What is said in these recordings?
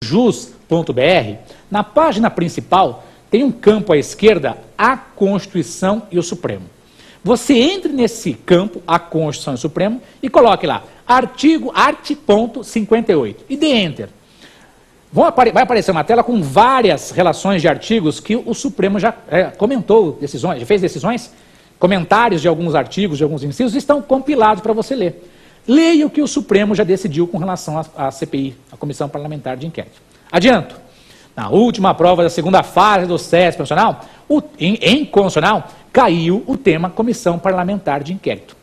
jus.br, na página principal tem um campo à esquerda, a Constituição e o Supremo. Você entre nesse campo, a Constituição e o Supremo, e coloque lá, artigo, art.58, e dê Enter. Vai aparecer uma tela com várias relações de artigos que o Supremo já comentou, decisões, já fez decisões, comentários de alguns artigos, de alguns incisos, estão compilados para você ler. Leia o que o Supremo já decidiu com relação à CPI, a Comissão Parlamentar de Inquérito. Adianto, na última prova da segunda fase do CESP Constitucional, em constitucional, caiu o tema Comissão Parlamentar de Inquérito.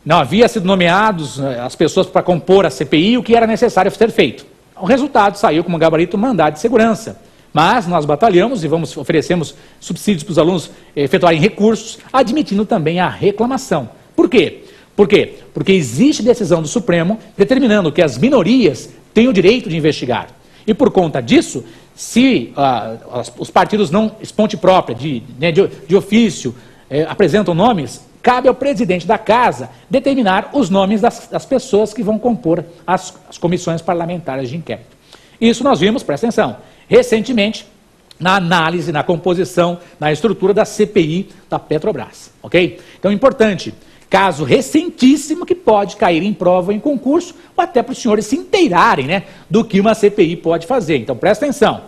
Não havia sido nomeados as pessoas para compor a CPI, o que era necessário ser feito. O resultado saiu como gabarito mandado de segurança. Mas nós batalhamos e oferecemos subsídios para os alunos efetuarem recursos, admitindo também a reclamação. Por quê? Porque existe decisão do Supremo determinando que as minorias têm o direito de investigar. E por conta disso, se os partidos não, esponte própria, de ofício, apresentam nomes, cabe ao presidente da casa determinar os nomes das pessoas que vão compor as comissões parlamentares de inquérito. Isso nós vimos, presta atenção, recentemente, na análise, na composição, na estrutura da CPI da Petrobras, ok? Então é importante, caso recentíssimo que pode cair em prova, em concurso, ou até para os senhores se inteirarem, né, do que uma CPI pode fazer. Então presta atenção,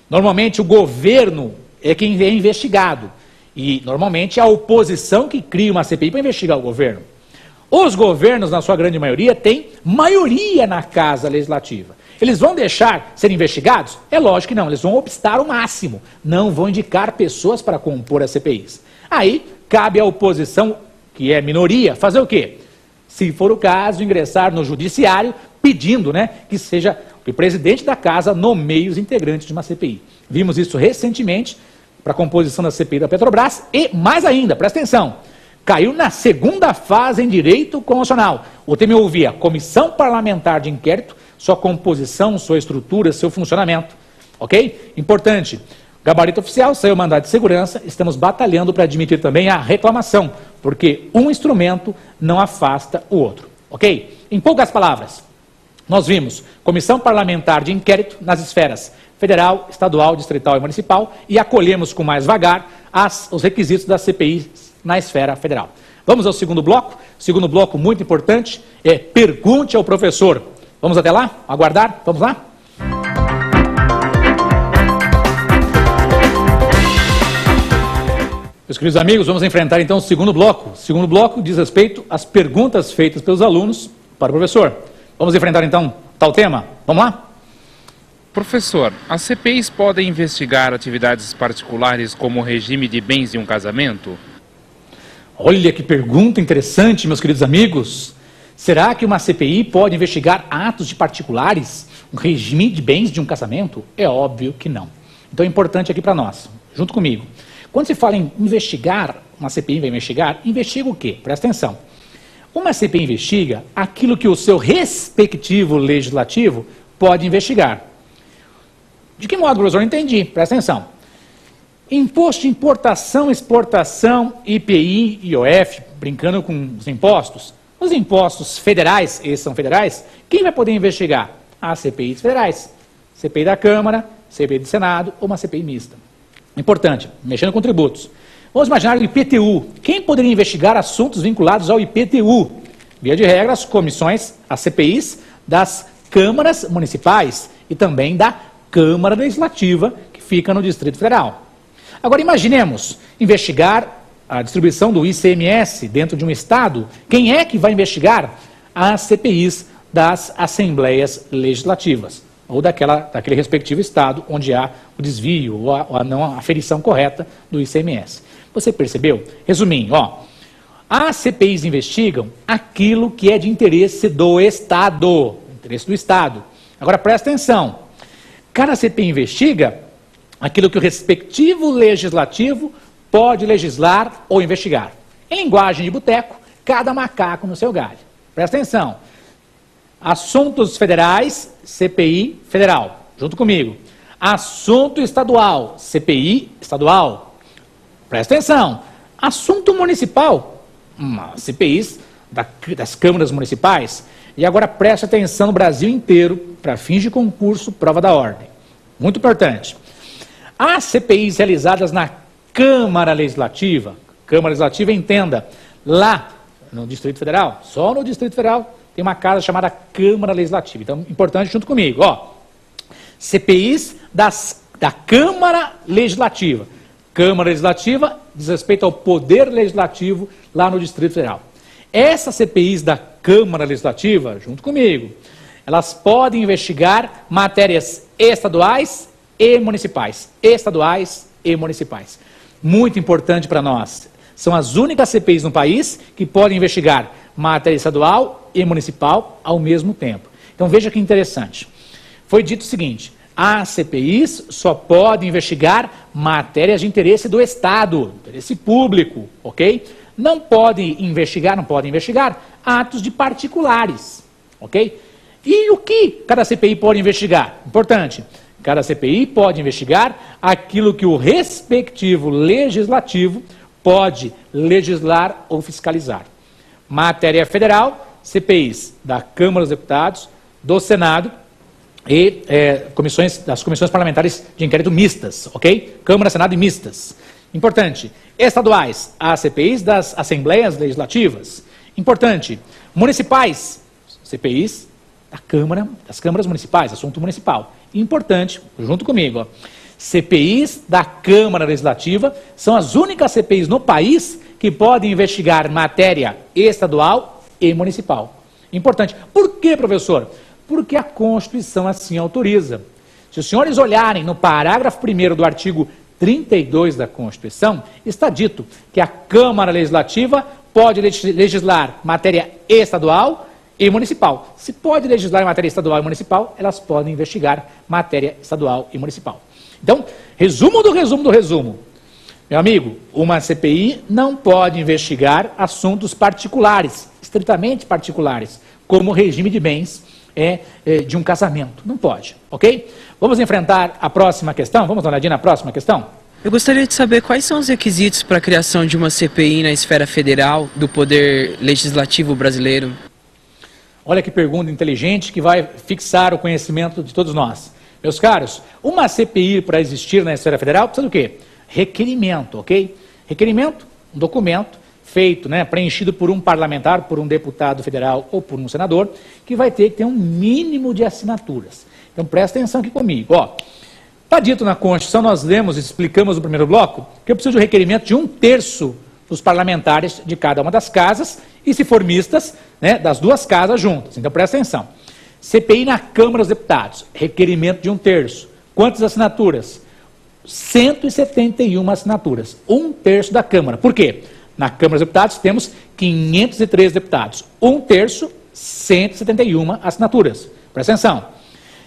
normalmente o governo é quem é investigado, e normalmente é a oposição que cria uma CPI para investigar o governo. Os governos, na sua grande maioria, têm maioria na Casa Legislativa. Eles vão deixar ser investigados? É lógico que não, eles vão obstar o máximo, não vão indicar pessoas para compor as CPIs. Aí, cabe à oposição, que é minoria, fazer o quê? Se for o caso, ingressar no judiciário, pedindo, né, que o presidente da casa nomeie os integrantes de uma CPI. Vimos isso recentemente, para a composição da CPI da Petrobras, e mais ainda, presta atenção, caiu na segunda fase em direito constitucional. O tema ouvia Comissão Parlamentar de Inquérito, sua composição, sua estrutura, seu funcionamento, ok? Importante, gabarito oficial, saiu o mandado de segurança, estamos batalhando para admitir também a reclamação, porque um instrumento não afasta o outro, ok? Em poucas palavras, nós vimos Comissão Parlamentar de Inquérito nas esferas federal, estadual, distrital e municipal, e acolhemos com mais vagar os requisitos da CPI na esfera federal. Vamos ao segundo bloco. Segundo bloco muito importante é Pergunte ao Professor. Vamos até lá? Aguardar? Vamos lá? Meus queridos amigos, vamos enfrentar então o segundo bloco. O segundo bloco diz respeito às perguntas feitas pelos alunos para o professor. Vamos enfrentar então tal tema? Vamos lá? Professor, as CPIs podem investigar atividades particulares como o regime de bens de um casamento? Olha que pergunta interessante, meus queridos amigos. Será que uma CPI pode investigar atos de particulares, um regime de bens de um casamento? É óbvio que não. Então é importante aqui para nós, junto comigo. Quando se fala em investigar, uma CPI vai investigar, investiga o quê? Presta atenção. Uma CPI investiga aquilo que o seu respectivo legislativo pode investigar. De que modo, professor? Entendi, presta atenção. Imposto de importação, exportação, IPI, IOF, brincando com os impostos. Os impostos federais, esses são federais, quem vai poder investigar? As CPIs federais. CPI da Câmara, CPI do Senado ou uma CPI mista. Importante, mexendo com tributos. Vamos imaginar o IPTU. Quem poderia investigar assuntos vinculados ao IPTU? Via de regra, as comissões, as CPIs das câmaras municipais e também da Câmara Legislativa, que fica no Distrito Federal. Agora imaginemos, investigar a distribuição do ICMS dentro de um estado. Quem é que vai investigar? As CPIs das Assembleias Legislativas, ou daquele respectivo estado onde há o desvio ou a não aferição correta do ICMS. Você percebeu? Resumindo, as CPIs investigam aquilo que é de interesse do Estado, interesse do Estado. Agora presta atenção. Cada CPI investiga aquilo que o respectivo legislativo pode legislar ou investigar. Em linguagem de boteco, cada macaco no seu galho. Presta atenção. Assuntos federais, CPI federal. Junto comigo. Assunto estadual, CPI estadual. Presta atenção. Assunto municipal, CPIs das câmaras municipais. E agora preste atenção no Brasil inteiro, para fins de concurso, prova da ordem. Muito importante. As CPIs realizadas na Câmara Legislativa, entenda, lá no Distrito Federal, só no Distrito Federal tem uma casa chamada Câmara Legislativa. Então, importante junto comigo, ó. CPIs da Câmara Legislativa. Câmara Legislativa diz respeito ao Poder Legislativo lá no Distrito Federal. Essas CPIs da Câmara Legislativa, junto comigo, elas podem investigar matérias estaduais e municipais. Estaduais e municipais. Muito importante para nós. São as únicas CPIs no país que podem investigar matéria estadual e municipal ao mesmo tempo. Então veja que interessante. Foi dito o seguinte: as CPIs só podem investigar matérias de interesse do Estado, interesse público, ok? Não podem investigar atos de particulares, ok? E o que cada CPI pode investigar? Importante, cada CPI pode investigar aquilo que o respectivo legislativo pode legislar ou fiscalizar. Matéria federal, CPIs da Câmara dos Deputados, do Senado e das comissões parlamentares de inquérito mistas, ok? Câmara, Senado e mistas. Importante, estaduais, as CPIs das Assembleias Legislativas. Importante, municipais, CPIs das câmaras municipais, assunto municipal. Importante, junto comigo, ó, CPIs da Câmara Legislativa são as únicas CPIs no país que podem investigar matéria estadual e municipal. Importante. Por quê, professor? Porque a Constituição assim autoriza. Se os senhores olharem no parágrafo 1º do artigo 32 da Constituição, está dito que a Câmara Legislativa pode legislar matéria estadual e municipal. Se pode legislar em matéria estadual e municipal, elas podem investigar matéria estadual e municipal. Então, resumo do resumo do resumo. Meu amigo, uma CPI não pode investigar assuntos particulares, estritamente particulares, como o regime de bens de um casamento. Não pode, ok? Vamos enfrentar a próxima questão? Vamos dar uma olhadinha na próxima questão? Eu gostaria de saber quais são os requisitos para a criação de uma CPI na esfera federal do Poder Legislativo brasileiro. Olha que pergunta inteligente que vai fixar o conhecimento de todos nós. Meus caros, uma CPI para existir na esfera federal precisa do quê? Requerimento, ok? Requerimento, um documento feito, preenchido por um parlamentar, por um deputado federal ou por um senador, que vai ter que ter um mínimo de assinaturas. Então presta atenção aqui comigo, ó. Está dito na Constituição, nós lemos e explicamos no primeiro bloco, que eu preciso de um requerimento de 1/3 dos parlamentares de cada uma das casas, e se for mistas, das duas casas juntas. Então presta atenção. CPI na Câmara dos Deputados, requerimento de 1/3. Quantas assinaturas? 171 assinaturas, 1/3 da Câmara. Por quê? Na Câmara dos Deputados temos 503 deputados, 1/3, 171 assinaturas. Presta atenção.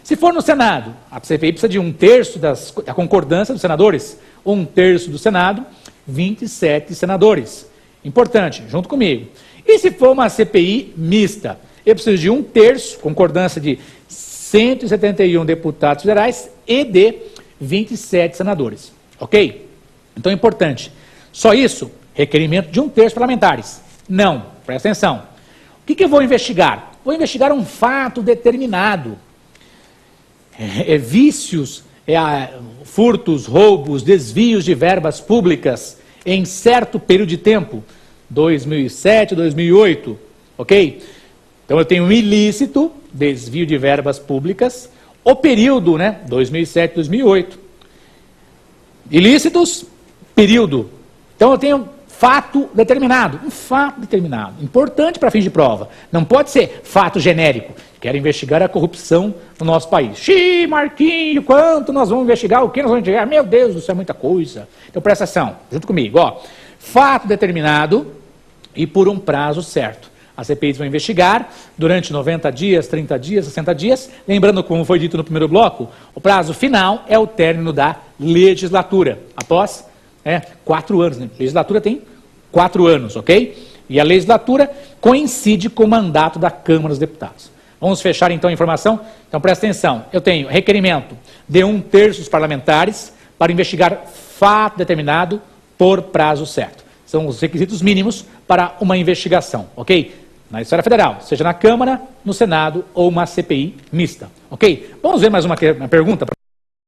Se for no Senado, a CPI precisa de 1/3 da concordância dos senadores, 1/3 do Senado, 27 senadores. Importante, junto comigo. E se for uma CPI mista, eu preciso de 1/3, concordância de 171 deputados federais e de 27 senadores. Ok? Então é importante. Só isso? Requerimento de 1/3 parlamentares. Não, presta atenção. O que eu vou investigar? Vou investigar um fato determinado. Vícios, furtos, roubos, desvios de verbas públicas em certo período de tempo, 2007, 2008, ok? Então eu tenho um ilícito, desvio de verbas públicas, o período, 2007, 2008. Ilícitos, período. Então eu tenho fato determinado, um fato determinado, importante para fins de prova. Não pode ser fato genérico. Quero investigar a corrupção no nosso país. Xiii, Marquinho, quanto nós vamos investigar? O que nós vamos investigar? Meu Deus, isso é muita coisa. Então presta atenção, junto comigo. Ó. Fato determinado e por um prazo certo. As CPIs vão investigar durante 90 dias, 30 dias, 60 dias. Lembrando, como foi dito no primeiro bloco, o prazo final é o término da legislatura. Após 4 anos. A legislatura tem 4 anos, ok? E a legislatura coincide com o mandato da Câmara dos Deputados. Vamos fechar então a informação? Então presta atenção, eu tenho requerimento de 1/3 dos parlamentares para investigar fato determinado por prazo certo. São os requisitos mínimos para uma investigação, ok? na esfera federal, seja na Câmara, no Senado ou uma CPI mista, ok? Vamos ver mais uma pergunta.